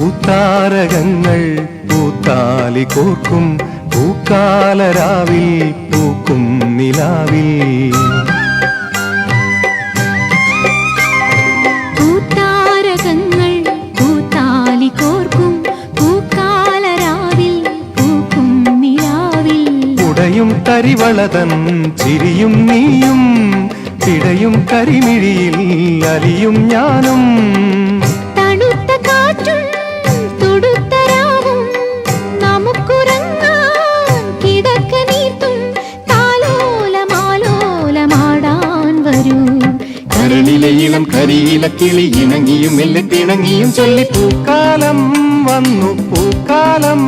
പൂത്താരകങ്ങൾ പൂത്താലി കോർക്കും പൂക്കാലരാവിൽ പൂക്കും നിലാവിൽ. പൂത്താരകങ്ങൾ പൂത്താലി കോർക്കും പൂക്കാലരാവിൽ പൂക്കും നിലാവിൽ. ഉടയും തരിവളതൻ ചിരിയും നീയും പിടയും കരിമിഴിയിൽ അലിയും ഞാനും. തണുത്ത കാറ്റും തുടുത്ത രാവും നമുക്കുറങ്ങാൻ കിടക്ക നീർത്തും താലോലമാലോലമാടാൻ വരൂ. കരളിലെ ഇളം കരിയില കിളി ഇണങ്ങിയും മെല്ലെ പിണങ്ങിയും ചൊല്ലി പൂക്കാലം വന്നു പൂക്കാലം.